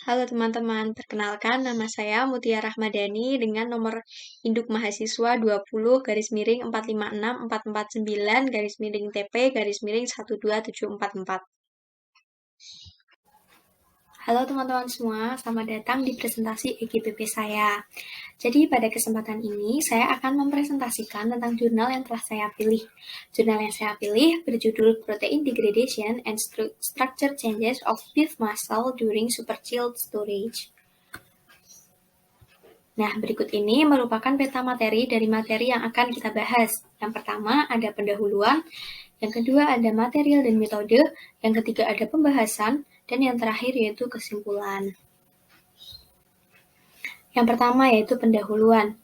Halo teman-teman, perkenalkan nama saya Mutia Rahmadani dengan nomor induk mahasiswa 20 4564499-TP-12744. Halo teman-teman semua, selamat datang di presentasi EGPP saya. Jadi pada kesempatan ini saya akan mempresentasikan tentang jurnal yang telah saya pilih. Jurnal yang saya pilih berjudul Protein Degradation and Structure Changes of Beef Muscle During Superchilled Storage. Nah, berikut ini merupakan peta materi dari materi yang akan kita bahas. Yang pertama ada pendahuluan, yang kedua ada material dan metode, yang ketiga ada pembahasan, dan yang terakhir yaitu kesimpulan. Yang pertama yaitu pendahuluan.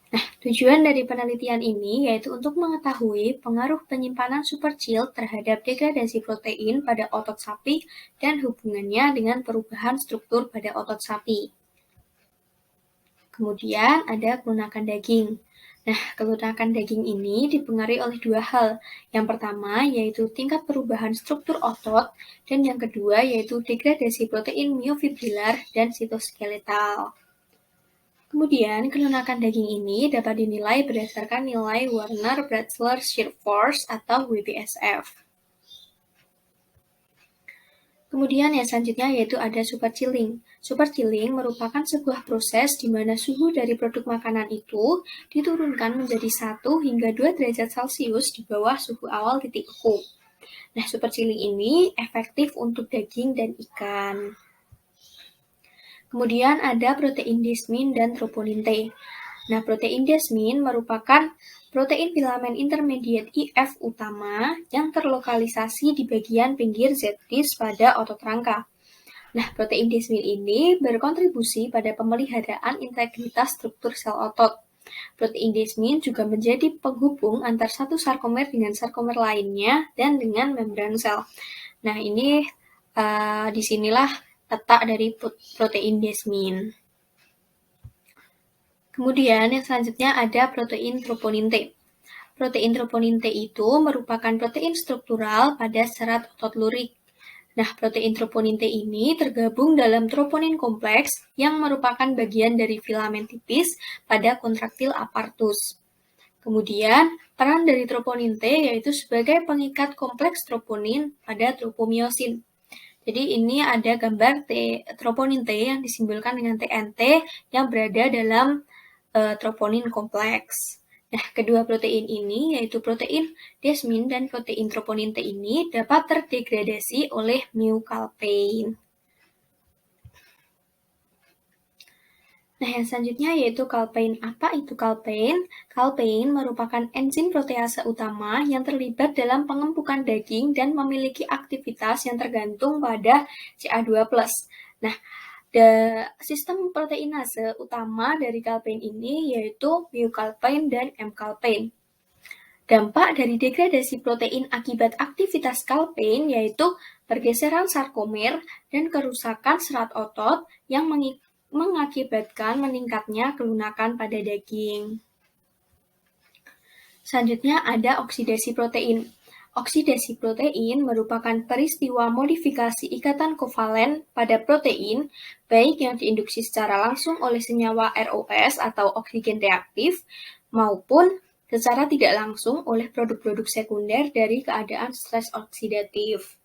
Nah, tujuan dari penelitian ini yaitu untuk mengetahui pengaruh penyimpanan superchill terhadap degradasi protein pada otot sapi dan hubungannya dengan perubahan struktur pada otot sapi. Kemudian ada kelunakan daging. Nah, kelunakan daging ini dipengaruhi oleh dua hal. Yang pertama yaitu tingkat perubahan struktur otot, dan yang kedua yaitu degradasi protein myofibrilar dan sitoskeletal. Kemudian, kelunakan daging ini dapat dinilai berdasarkan nilai Werner-Bratzel Shear Force atau WBSF. Kemudian yang selanjutnya yaitu ada superchilling. Superchilling merupakan sebuah proses di mana suhu dari produk makanan itu diturunkan menjadi 1 hingga 2 derajat Celcius di bawah suhu awal titik beku. Nah, superchilling ini efektif untuk daging dan ikan. Kemudian ada protein desmin dan troponin T. Nah, protein desmin merupakan protein filamen intermediate IF utama yang terlokalisasi di bagian pinggir Z-disc pada otot rangka. Nah, protein desmin ini berkontribusi pada pemeliharaan integritas struktur sel otot. Protein desmin juga menjadi penghubung antar satu sarkomer dengan sarkomer lainnya dan dengan membran sel. Nah, ini disinilah letak dari protein desmin. Kemudian yang selanjutnya ada protein troponin T. Protein troponin T itu merupakan protein struktural pada serat otot lurik. Nah, protein troponin T ini tergabung dalam troponin kompleks yang merupakan bagian dari filamen tipis pada kontraktil apartus. Kemudian, peran dari troponin T yaitu sebagai pengikat kompleks troponin pada tropomiosin. Jadi ini ada gambar troponin T yang disimbolkan dengan TNT yang berada dalam troponin kompleks. Nah, kedua protein ini, yaitu protein desmin dan protein troponin T ini dapat terdegradasi oleh myokalpain. Nah, yang selanjutnya yaitu kalpain. Apa itu kalpain? Kalpain merupakan enzim protease utama yang terlibat dalam pengempukan daging dan memiliki aktivitas yang tergantung pada CA2+. Nah, sistem proteinase utama dari kalpain ini yaitu myokalpain dan M-kalpain. Dampak dari degradasi protein akibat aktivitas kalpain yaitu pergeseran sarkomer dan kerusakan serat otot yang mengakibatkan meningkatnya kelunakan pada daging. Selanjutnya ada oksidasi protein. Oksidasi protein merupakan peristiwa modifikasi ikatan kovalen pada protein, baik yang diinduksi secara langsung oleh senyawa ROS atau oksigen reaktif, maupun secara tidak langsung oleh produk-produk sekunder dari keadaan stres oksidatif.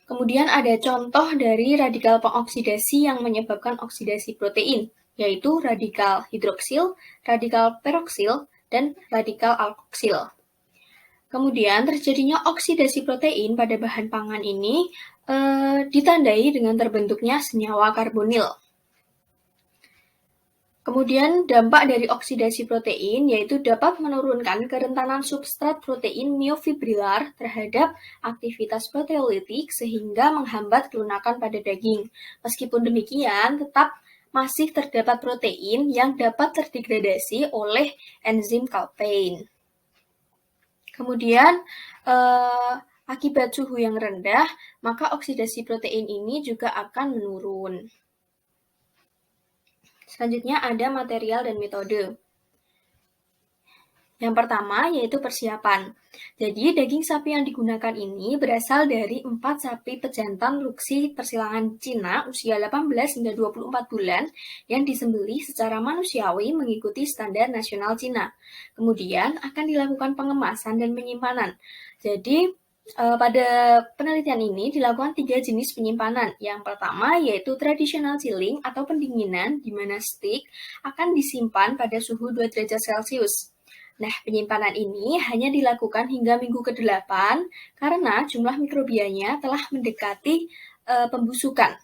Kemudian ada contoh dari radikal pengoksidasi yang menyebabkan oksidasi protein, yaitu radikal hidroksil, radikal peroksil, dan radikal alkoksil. Kemudian terjadinya oksidasi protein pada bahan pangan ini ditandai dengan terbentuknya senyawa karbonil. Kemudian dampak dari oksidasi protein yaitu dapat menurunkan kerentanan substrat protein myofibrilar terhadap aktivitas proteolitik sehingga menghambat kelunakan pada daging. Meskipun demikian, tetap masih terdapat protein yang dapat terdegradasi oleh enzim kalpain. Kemudian, akibat suhu yang rendah, maka oksidasi protein ini juga akan menurun. Selanjutnya ada material dan metode. Yang pertama yaitu persiapan. Jadi daging sapi yang digunakan ini berasal dari 4 sapi pejantan luksi persilangan Cina usia 18 hingga 24 bulan yang disembelih secara manusiawi mengikuti standar nasional Cina. Kemudian akan dilakukan pengemasan dan penyimpanan. Jadi pada penelitian ini dilakukan 3 jenis penyimpanan. Yang pertama yaitu traditional chilling atau pendinginan, di mana steak akan disimpan pada suhu 2 derajat Celcius. Nah, penyimpanan ini hanya dilakukan hingga minggu ke-8 karena jumlah mikrobianya telah mendekati pembusukan.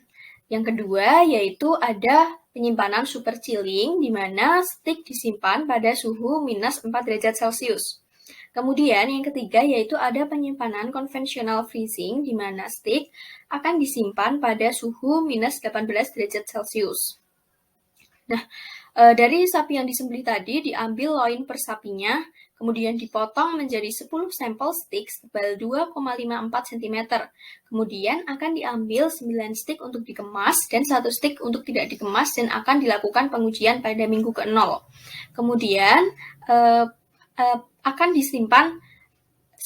Yang kedua yaitu ada penyimpanan super chilling, di mana steak disimpan pada suhu minus 4 derajat Celcius. Kemudian yang ketiga yaitu ada penyimpanan conventional freezing, di mana steak akan disimpan pada suhu minus 18 derajat Celcius. Nah, dari sapi yang disembelih tadi diambil loin per sapinya, kemudian dipotong menjadi 10 sampel steak setebal 2,54 cm. Kemudian akan diambil 9 steak untuk dikemas dan 1 steak untuk tidak dikemas dan akan dilakukan pengujian pada minggu ke-0. Kemudian akan disimpan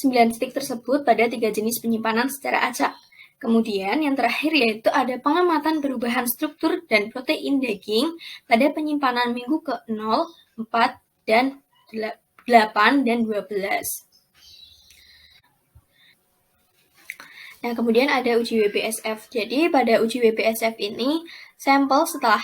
9 steak tersebut pada 3 jenis penyimpanan secara acak. Kemudian yang terakhir yaitu ada pengamatan perubahan struktur dan protein daging pada penyimpanan minggu ke-0, 4, dan 8, dan 12. Nah, kemudian ada uji WBSF. Jadi pada uji WBSF ini, sampel setelah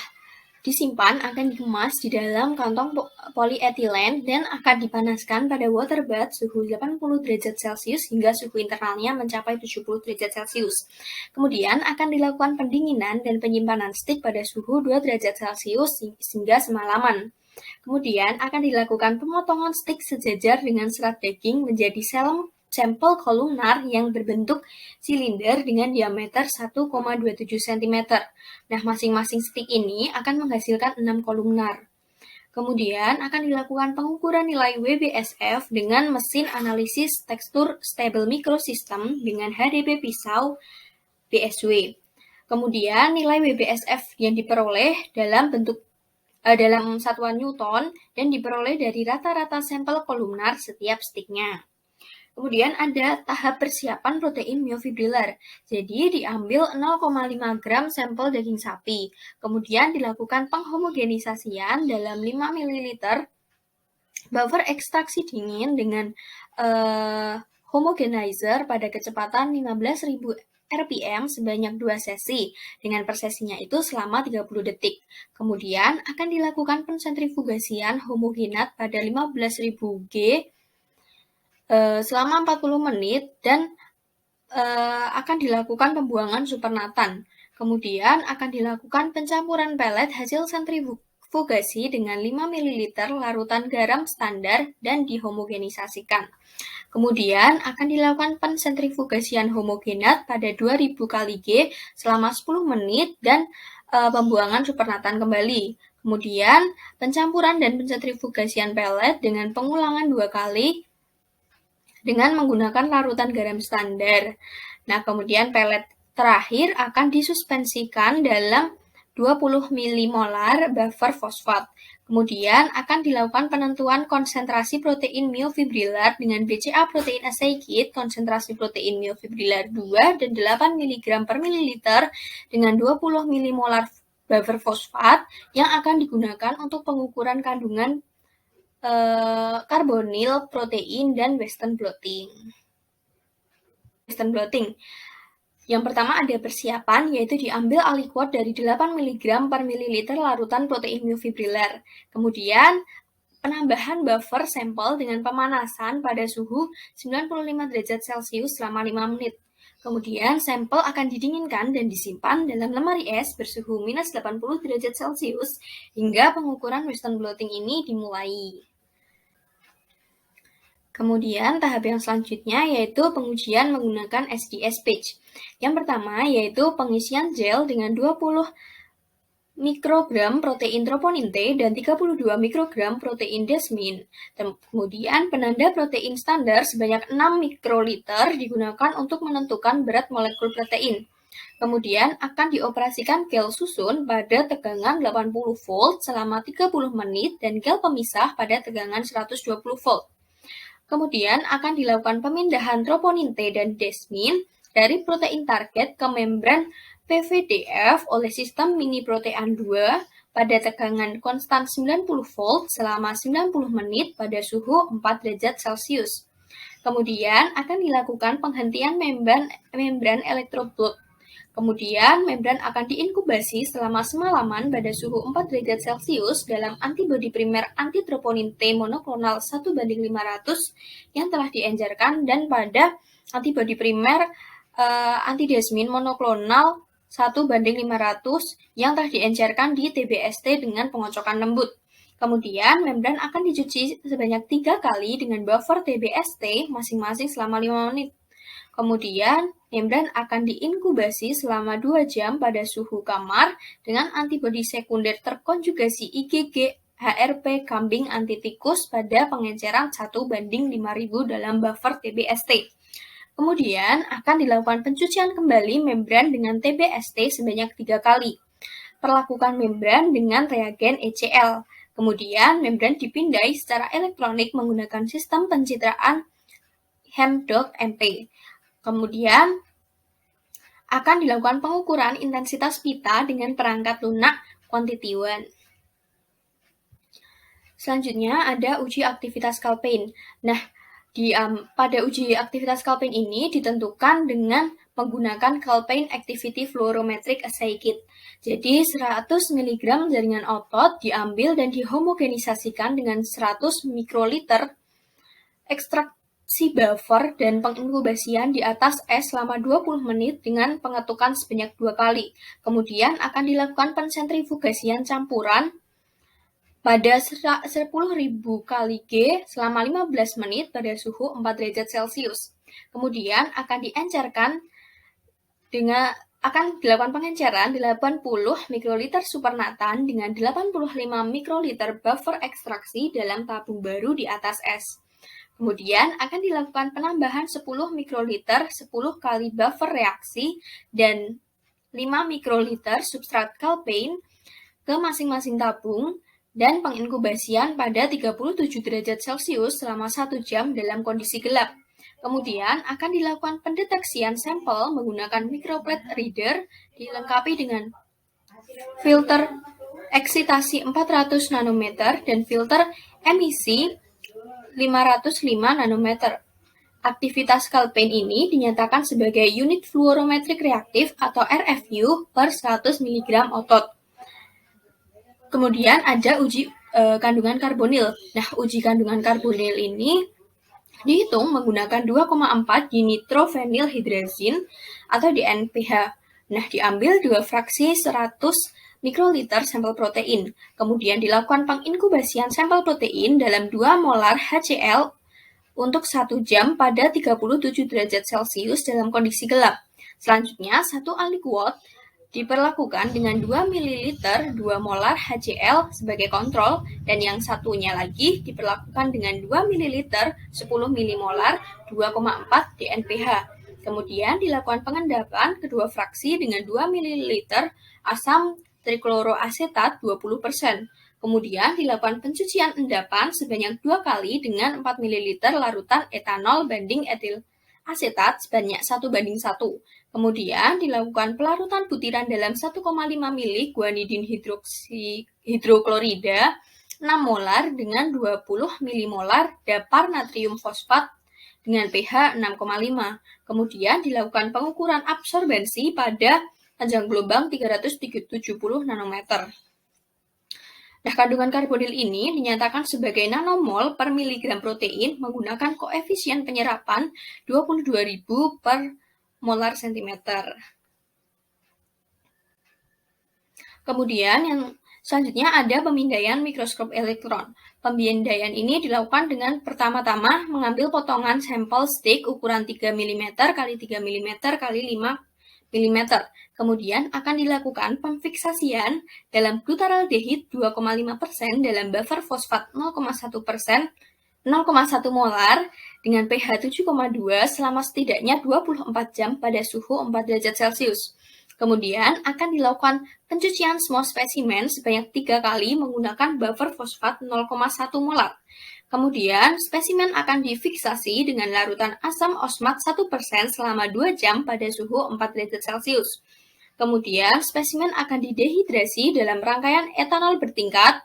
disimpan akan dikemas di dalam kantong polietilen dan akan dipanaskan pada water bath suhu 80 derajat Celcius hingga suhu internalnya mencapai 70 derajat Celcius. Kemudian akan dilakukan pendinginan dan penyimpanan steak pada suhu 2 derajat Celcius hingga semalaman. Kemudian akan dilakukan pemotongan steak sejajar dengan serat daging menjadi sampel kolumnar yang berbentuk silinder dengan diameter 1,27 cm. Nah, masing-masing stick ini akan menghasilkan 6 kolumnar. Kemudian akan dilakukan pengukuran nilai WBSF dengan mesin analisis tekstur stable microsystem dengan HDP pisau BSW. Kemudian nilai WBSF yang diperoleh dalam satuan Newton dan diperoleh dari rata-rata sampel kolumnar setiap sticknya. Kemudian ada tahap persiapan protein myofibrilar. Jadi diambil 0,5 gram sampel daging sapi. Kemudian dilakukan penghomogenisasian dalam 5 ml buffer ekstraksi dingin dengan homogenizer pada kecepatan 15.000 RPM sebanyak 2 sesi. Dengan per sesinya itu selama 30 detik. Kemudian akan dilakukan pensentrifugasian homogenat pada 15.000 G selama 40 menit dan akan dilakukan pembuangan supernatan. Kemudian akan dilakukan pencampuran pelet hasil sentrifugasi dengan 5 ml larutan garam standar dan dihomogenisasikan. Kemudian akan dilakukan pensentrifugasian homogenat pada 2000 kali G selama 10 menit dan pembuangan supernatan kembali. Kemudian pencampuran dan pensentrifugasian pelet dengan pengulangan 2 kali dengan menggunakan larutan garam standar. Nah, kemudian pelet terakhir akan disuspensikan dalam 20 milimolar buffer fosfat. Kemudian akan dilakukan penentuan konsentrasi protein myofibrilar dengan BCA protein assay kit, konsentrasi protein myofibrilar 2 dan 8 mg per mililiter dengan 20 milimolar buffer fosfat yang akan digunakan untuk pengukuran kandungan karbonil, protein, dan Western blotting. Yang pertama ada persiapan, yaitu diambil aliquot dari 8 mg per mililiter larutan protein myofibrilar. Kemudian penambahan buffer sampel dengan pemanasan pada suhu 95 derajat Celcius selama 5 menit. Kemudian sampel akan didinginkan dan disimpan dalam lemari es bersuhu minus 80 derajat Celcius hingga pengukuran Western blotting ini dimulai. Kemudian tahap yang selanjutnya yaitu pengujian menggunakan SDS Page. Yang pertama yaitu pengisian gel dengan 20 mikrogram protein troponin T dan 32 mikrogram protein desmin. Kemudian penanda protein standar sebanyak 6 mikroliter digunakan untuk menentukan berat molekul protein. Kemudian akan dioperasikan gel susun pada tegangan 80 volt selama 30 menit dan gel pemisah pada tegangan 120 volt. Kemudian akan dilakukan pemindahan troponin T dan desmin dari protein target ke membran PVDF oleh sistem mini protean 2 pada tegangan konstan 90 volt selama 90 menit pada suhu 4 derajat Celcius. Kemudian akan dilakukan penghentian membran elektroplug. Kemudian, membran akan diinkubasi selama semalaman pada suhu 4 derajat Celcius dalam antibodi primer antitroponin T monoklonal 1:500 yang telah diencerkan dan pada antibodi primer antidesmin monoklonal 1:500 yang telah diencerkan di TBST dengan pengocokan lembut. Kemudian, membran akan dicuci sebanyak 3 kali dengan buffer TBST masing-masing selama 5 menit. Kemudian, membran akan diinkubasi selama 2 jam pada suhu kamar dengan antibodi sekunder terkonjugasi IgG HRP kambing antitikus pada pengenceran 1:5.000 dalam buffer TBST. Kemudian, akan dilakukan pencucian kembali membran dengan TBST sebanyak 3 kali. Perlakukan membran dengan reagen ECL. Kemudian, membran dipindai secara elektronik menggunakan sistem pencitraan HEMDOC-MP. Kemudian, akan dilakukan pengukuran intensitas pita dengan perangkat lunak quantity one. Selanjutnya ada uji aktivitas kalpain. Nah, pada uji aktivitas kalpain ini ditentukan dengan menggunakan Calpain Activity Fluorometric Assay Kit. Jadi 100 mg jaringan otot diambil dan dihomogenisasikan dengan 100 mikroliter ekstrak buffer dan penginkubasian di atas es selama 20 menit dengan pengetukan sebanyak 2 kali. Kemudian akan dilakukan pensentrifugasian campuran pada 10.000 kali G selama 15 menit pada suhu 4 derajat Celcius. Kemudian akan dilakukan pengenceran 80 mikroliter supernatan dengan 85 mikroliter buffer ekstraksi dalam tabung baru di atas es. Kemudian akan dilakukan penambahan 10 mikroliter 10 kali buffer reaksi dan 5 mikroliter substrat kalpain ke masing-masing tabung dan penginkubasian pada 37 derajat Celcius selama 1 jam dalam kondisi gelap. Kemudian akan dilakukan pendeteksian sampel menggunakan microplate reader dilengkapi dengan filter eksitasi 400 nanometer dan filter emisi 505 nanometer. Aktivitas kalpain ini dinyatakan sebagai unit fluorometrik reaktif atau RFU per 100 mg otot. Kemudian ada uji kandungan karbonil. Nah, uji kandungan karbonil ini dihitung menggunakan 2,4 dinitrofenilhidrazin atau DNPH. Nah, diambil 2 fraksi 100 mikroliter sampel protein. Kemudian dilakukan penginkubasian sampel protein dalam 2 molar HCl untuk 1 jam pada 37 derajat Celcius dalam kondisi gelap. Selanjutnya, 1 aliquot diperlakukan dengan 2 ml 2 molar HCl sebagai kontrol dan yang satunya lagi diperlakukan dengan 2 ml 10 mmol 2,4 DNPH. Kemudian dilakukan pengendapan kedua fraksi dengan 2 ml asam trikloroasetat 20%. Kemudian dilakukan pencucian endapan sebanyak 2 kali dengan 4 ml larutan etanol banding etil asetat sebanyak 1:1. Kemudian dilakukan pelarutan butiran dalam 1,5 ml guanidin hidroklorida 6 molar dengan 20 mmol dapar natrium fosfat dengan pH 6,5. Kemudian dilakukan pengukuran absorbensi pada panjang gelombang 370 nanometer. Nah, kandungan karbonil ini dinyatakan sebagai nanomol per miligram protein menggunakan koefisien penyerapan 22.000 per molar centimeter. Kemudian yang selanjutnya ada pemindaian mikroskop elektron. Pemindaian ini dilakukan dengan pertama-tama mengambil potongan sampel stick ukuran 3 mm x 3 mm x 5 mm. Kemudian akan dilakukan pemfiksasian dalam glutaraldehid 2,5% dalam buffer fosfat 0,1%, 0,1 molar dengan pH 7,2 selama setidaknya 24 jam pada suhu 4 derajat Celcius. Kemudian akan dilakukan pencucian semua spesimen sebanyak 3 kali menggunakan buffer fosfat 0,1 molar. Kemudian, spesimen akan difiksasi dengan larutan asam osmat 1% selama 2 jam pada suhu 4 derajat Celcius. Kemudian, spesimen akan didehidrasi dalam rangkaian etanol bertingkat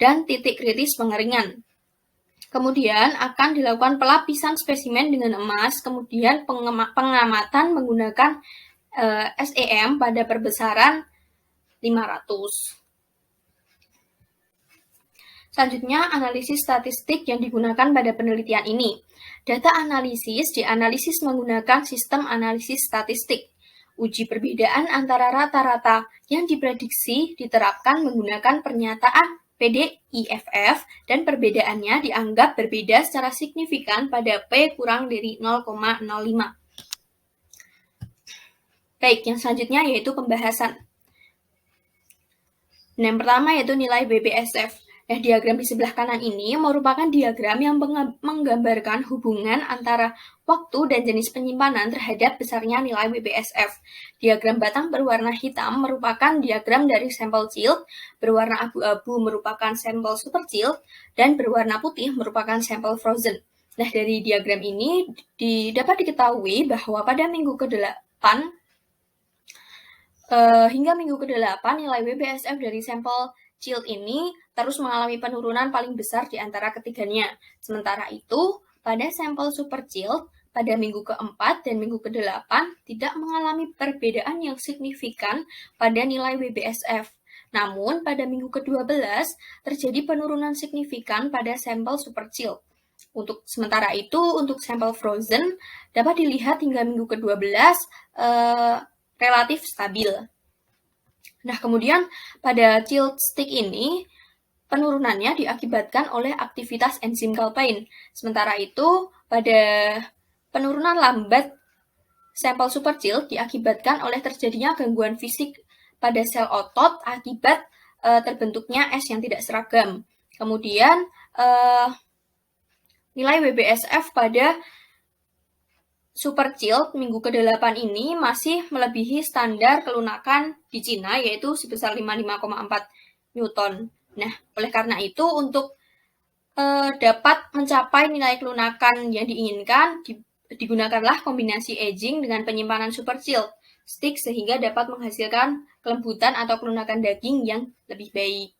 dan titik kritis pengeringan. Kemudian akan dilakukan pelapisan spesimen dengan emas, kemudian pengamatan menggunakan SEM pada perbesaran 500. Selanjutnya, analisis statistik yang digunakan pada penelitian ini. Data analisis dianalisis menggunakan sistem analisis statistik. Uji perbedaan antara rata-rata yang diprediksi diterapkan menggunakan pernyataan PDIFF dan perbedaannya dianggap berbeda secara signifikan pada P kurang dari 0,05. Baik, yang selanjutnya yaitu pembahasan. Yang pertama yaitu nilai WBSF. Nah, diagram di sebelah kanan ini merupakan diagram yang menggambarkan hubungan antara waktu dan jenis penyimpanan terhadap besarnya nilai WBSF. Diagram batang berwarna hitam merupakan diagram dari sampel chilled, berwarna abu-abu merupakan sampel super chilled, dan berwarna putih merupakan sampel frozen. Nah, dari diagram ini dapat diketahui bahwa pada minggu ke-8 hingga minggu ke-8 nilai WBSF dari sampel chilled ini terus mengalami penurunan paling besar di antara ketiganya. Sementara itu, pada sampel super chilled pada minggu ke-4 dan minggu ke-8 tidak mengalami perbedaan yang signifikan pada nilai WBSF. Namun, pada minggu ke-12 terjadi penurunan signifikan pada sampel super chilled. Sementara itu, untuk sampel frozen dapat dilihat hingga minggu ke-12 relatif stabil. Nah, kemudian pada chilled stick ini, penurunannya diakibatkan oleh aktivitas enzim kalpain. Sementara itu, pada penurunan lambat sampel super chilled diakibatkan oleh terjadinya gangguan fisik pada sel otot akibat terbentuknya es yang tidak seragam. Kemudian, nilai WBSF pada super chilled minggu ke-8 ini masih melebihi standar kelunakan di Cina, yaitu sebesar 55,4 Newton. Nah, oleh karena itu, untuk dapat mencapai nilai kelunakan yang diinginkan, digunakanlah kombinasi aging dengan penyimpanan super chilled stick sehingga dapat menghasilkan kelembutan atau kelunakan daging yang lebih baik.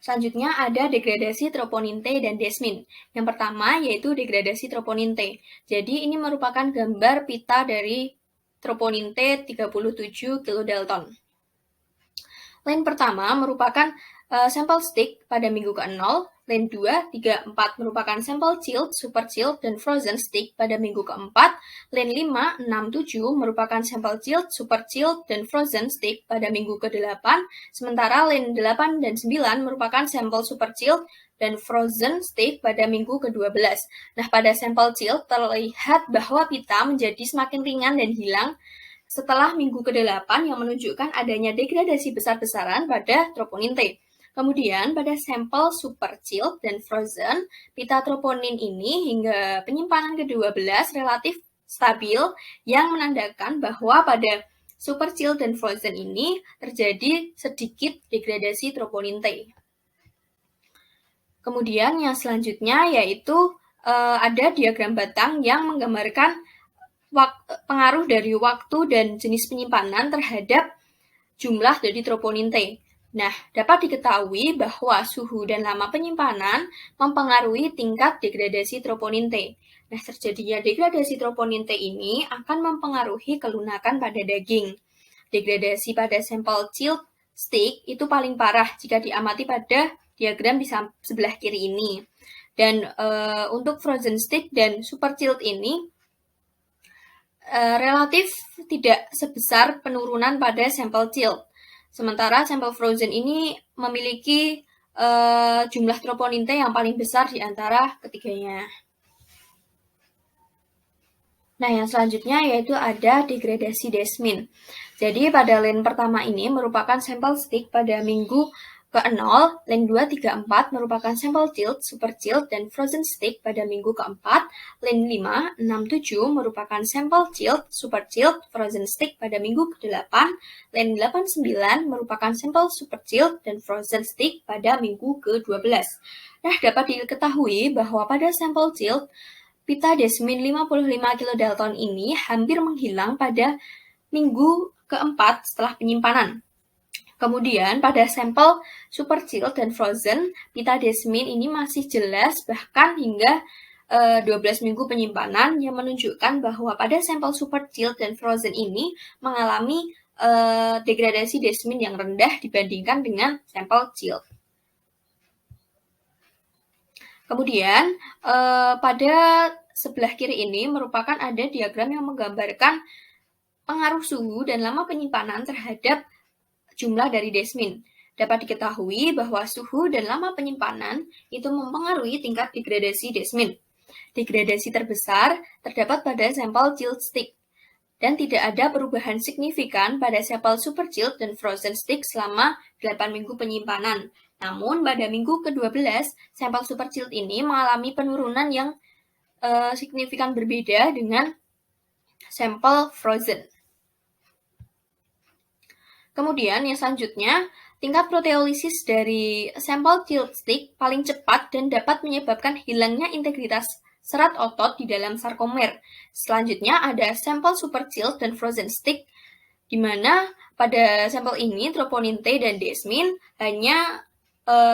Selanjutnya ada degradasi troponin T dan desmin. Yang pertama yaitu degradasi troponin T. Jadi ini merupakan gambar pita dari troponin T 37 kilodalton. Line pertama merupakan sampel stick pada minggu ke-0, line 2, 3, 4 merupakan sampel chilled, super chilled, dan frozen stick pada minggu ke-4, line 5, 6, 7 merupakan sampel chilled, super chilled, dan frozen stick pada minggu ke-8, sementara line 8 dan 9 merupakan sampel super chilled dan frozen stick pada minggu ke-12. Nah, pada sampel chilled terlihat bahwa pita menjadi semakin ringan dan hilang setelah minggu ke-8 yang menunjukkan adanya degradasi besar-besaran pada troponin T. Kemudian pada sampel super chilled dan frozen, pita troponin ini hingga penyimpanan ke-12 relatif stabil yang menandakan bahwa pada super chilled dan frozen ini terjadi sedikit degradasi troponin T. Kemudian yang selanjutnya yaitu ada diagram batang yang menggambarkan pengaruh dari waktu dan jenis penyimpanan terhadap jumlah dari troponin T. Nah, dapat diketahui bahwa suhu dan lama penyimpanan mempengaruhi tingkat degradasi troponin T. Nah, terjadinya degradasi troponin T ini akan mempengaruhi kelunakan pada daging. Degradasi pada sampel chilled stick itu paling parah jika diamati pada diagram di sebelah kiri ini. Dan untuk frozen stick dan super chilled ini relatif tidak sebesar penurunan pada sampel chilled. Sementara sampel frozen ini memiliki jumlah troponin T yang paling besar di antara ketiganya. Nah, yang selanjutnya yaitu ada degradasi desmin. Jadi pada line pertama ini merupakan sampel stick pada minggu ke-0, lane 2, 3, 4 merupakan sampel chilled, super chilled, dan frozen stick pada minggu ke-4. Lane 5, 6, 7 merupakan sampel chilled, super chilled, frozen stick pada minggu ke-8. Lane 8, 9 merupakan sampel super chilled dan frozen stick pada minggu ke-12. Nah, dapat diketahui bahwa pada sampel chilled, pita desmin 55 kilodalton ini hampir menghilang pada minggu ke-4 setelah penyimpanan. Kemudian pada sampel super chilled dan frozen, pita desmin ini masih jelas bahkan hingga 12 minggu penyimpanan yang menunjukkan bahwa pada sampel super chilled dan frozen ini mengalami degradasi desmin yang rendah dibandingkan dengan sampel chilled. Kemudian pada sebelah kiri ini merupakan ada diagram yang menggambarkan pengaruh suhu dan lama penyimpanan terhadap jumlah dari desmin. Dapat diketahui bahwa suhu dan lama penyimpanan itu mempengaruhi tingkat degradasi desmin. Degradasi terbesar terdapat pada sampel chilled stick, dan tidak ada perubahan signifikan pada sampel super chilled dan frozen stick selama 8 minggu penyimpanan. Namun, pada minggu ke-12, sampel super chilled ini mengalami penurunan yang signifikan berbeda dengan sampel frozen. Kemudian yang selanjutnya, tingkat proteolisis dari sampel chilled stick paling cepat dan dapat menyebabkan hilangnya integritas serat otot di dalam sarkomer. Selanjutnya ada sampel super chilled dan frozen stick, di mana pada sampel ini troponin T dan desmin hanya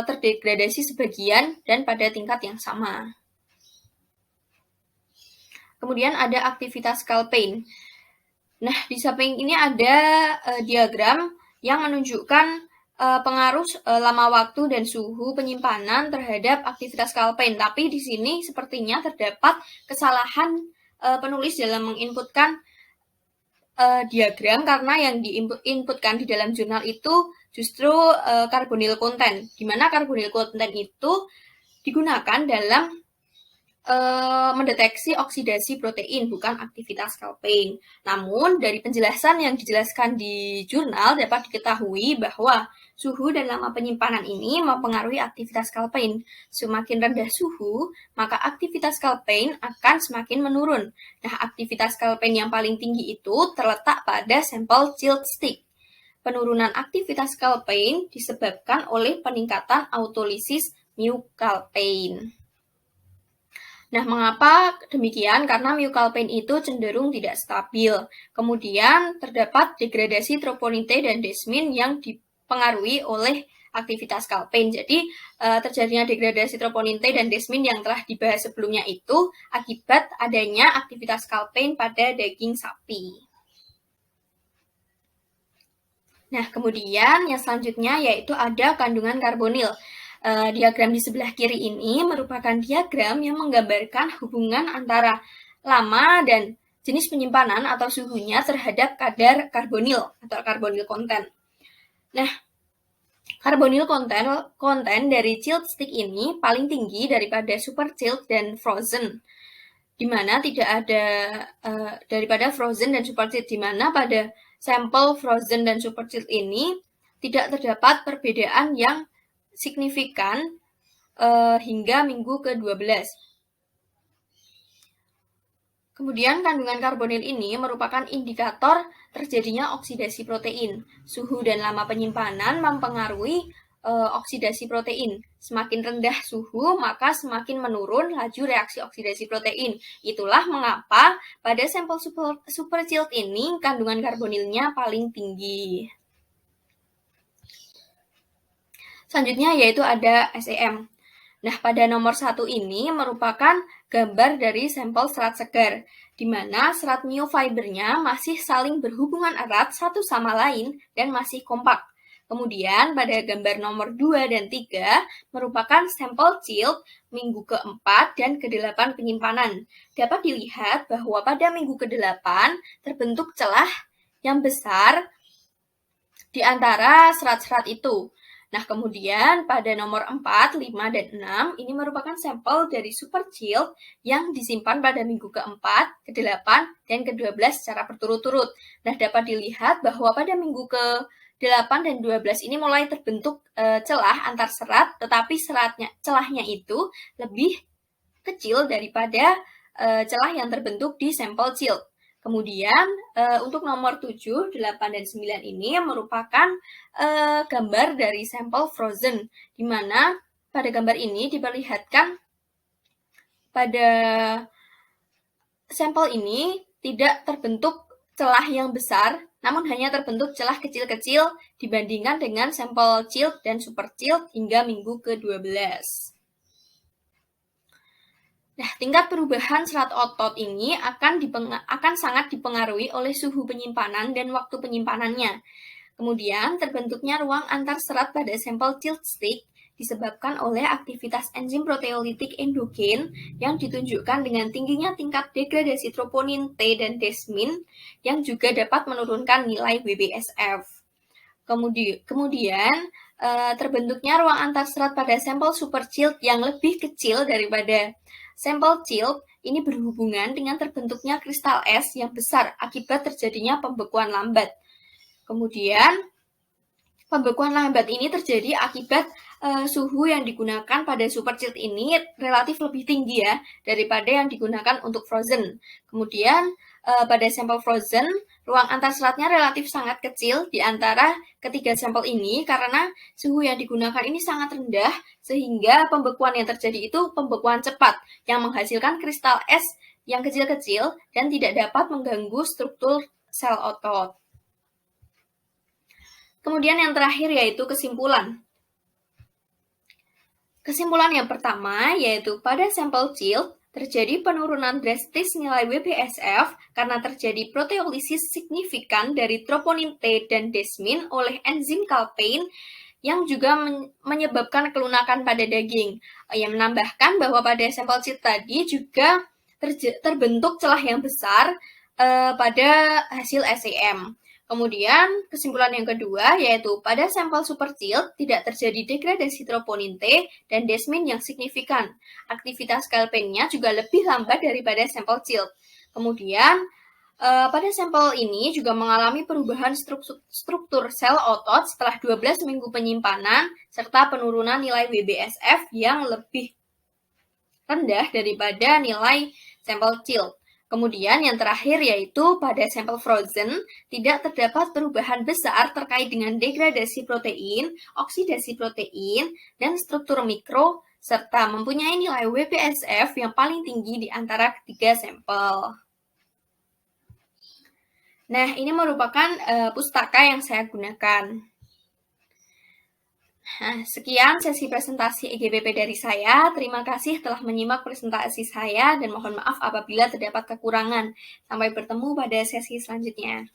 terdegradasi sebagian dan pada tingkat yang sama. Kemudian ada aktivitas Calpain. Nah, di samping ini ada diagram yang menunjukkan pengaruh lama waktu dan suhu penyimpanan terhadap aktivitas Calpain. Tapi di sini sepertinya terdapat kesalahan penulis dalam menginputkan diagram karena yang diinputkan di dalam jurnal itu justru carbonyl content, di mana carbonyl content itu digunakan dalam mendeteksi oksidasi protein, bukan aktivitas Calpain. Namun, dari penjelasan yang dijelaskan di jurnal dapat diketahui bahwa suhu dan lama penyimpanan ini mempengaruhi aktivitas Calpain. Semakin rendah suhu, maka aktivitas Calpain akan semakin menurun. Nah, aktivitas Calpain yang paling tinggi itu terletak pada sampel chilled stick. Penurunan aktivitas Calpain disebabkan oleh peningkatan autolisis mu-calpain. Nah, mengapa demikian? Karena mu-calpain itu cenderung tidak stabil. Kemudian terdapat degradasi troponin T dan desmin yang dipengaruhi oleh aktivitas calpain. Jadi, terjadinya degradasi troponin T dan desmin yang telah dibahas sebelumnya itu akibat adanya aktivitas calpain pada daging sapi. Nah, kemudian yang selanjutnya yaitu ada kandungan karbonil. Diagram di sebelah kiri ini merupakan diagram yang menggambarkan hubungan antara lama dan jenis penyimpanan atau suhunya terhadap kadar karbonil atau karbonil content. Nah, karbonil content dari chilled stick ini paling tinggi daripada super chilled dan frozen, di mana tidak ada daripada frozen dan super chilled, di mana pada sampel frozen dan super chilled ini tidak terdapat perbedaan yang signifikan hingga minggu ke-12. Kemudian kandungan karbonil ini merupakan indikator terjadinya oksidasi protein. Suhu dan lama penyimpanan mempengaruhi oksidasi protein. Semakin rendah suhu, maka semakin menurun laju reaksi oksidasi protein. Itulah mengapa pada sampel super chilled ini kandungan karbonilnya paling tinggi. Selanjutnya yaitu ada SEM. Nah, pada nomor 1 ini merupakan gambar dari sampel serat segar, di mana serat myofibernya masih saling berhubungan erat satu sama lain dan masih kompak. Kemudian pada gambar nomor 2 dan 3 merupakan sampel chilled minggu ke-4 dan ke-8 penyimpanan. Dapat dilihat bahwa pada minggu ke-8 terbentuk celah yang besar di antara serat-serat itu. Nah, kemudian pada nomor 4, 5, dan 6 ini merupakan sampel dari super chilled yang disimpan pada minggu ke-4, ke-8, dan ke-12 secara berturut-turut. Nah, dapat dilihat bahwa pada minggu ke 8 dan 12 ini mulai terbentuk celah antar serat, tetapi celahnya itu lebih kecil daripada celah yang terbentuk di sampel Chiltz. Kemudian untuk nomor 7, 8, dan 9 ini merupakan gambar dari sampel frozen, di mana pada gambar ini diperlihatkan pada sampel ini tidak terbentuk celah yang besar, namun hanya terbentuk celah kecil-kecil dibandingkan dengan sampel Chiltz dan Super Chiltz hingga minggu ke-12. Nah, tingkat perubahan serat otot ini akan sangat dipengaruhi oleh suhu penyimpanan dan waktu penyimpanannya. Kemudian, terbentuknya ruang antar serat pada sampel Chiltz stick disebabkan oleh aktivitas enzim proteolitik endogen yang ditunjukkan dengan tingginya tingkat degradasi troponin T dan desmin yang juga dapat menurunkan nilai WBSF. Kemudian terbentuknya ruang antar serat pada sampel Super Chiltz yang lebih kecil daripada sampel Chiltz ini berhubungan dengan terbentuknya kristal es yang besar akibat terjadinya pembekuan lambat. Kemudian pembekuan lambat ini terjadi akibat suhu yang digunakan pada Super Chiltz ini relatif lebih tinggi ya daripada yang digunakan untuk frozen. Kemudian pada sampel frozen, ruang antar seratnya relatif sangat kecil di antara ketiga sampel ini karena suhu yang digunakan ini sangat rendah sehingga pembekuan yang terjadi itu pembekuan cepat yang menghasilkan kristal es yang kecil-kecil dan tidak dapat mengganggu struktur sel otot. Kemudian yang terakhir yaitu kesimpulan. Kesimpulan yang pertama yaitu pada sampel Chiltz terjadi penurunan drastis nilai WBSF karena terjadi proteolisis signifikan dari troponin T dan desmin oleh enzim kalpain yang juga menyebabkan kelunakan pada daging. Yang menambahkan bahwa pada sampel Chiltz tadi juga terbentuk celah yang besar pada hasil SEM. Kemudian, kesimpulan yang kedua yaitu pada sampel Super Chiltz tidak terjadi degradasi troponin T dan desmin yang signifikan. Aktivitas kalpainnya juga lebih lambat daripada sampel Chiltz. Kemudian, pada sampel ini juga mengalami perubahan struktur sel otot setelah 12 minggu penyimpanan serta penurunan nilai WBSF yang lebih rendah daripada nilai sampel Chiltz. Kemudian yang terakhir yaitu pada sampel frozen tidak terdapat perubahan besar terkait dengan degradasi protein, oksidasi protein, dan struktur mikro, serta mempunyai nilai WBSF yang paling tinggi di antara ketiga sampel. Nah, ini merupakan pustaka yang saya gunakan. Nah, sekian sesi presentasi EGBP dari saya. Terima kasih telah menyimak presentasi saya dan mohon maaf apabila terdapat kekurangan. Sampai bertemu pada sesi selanjutnya.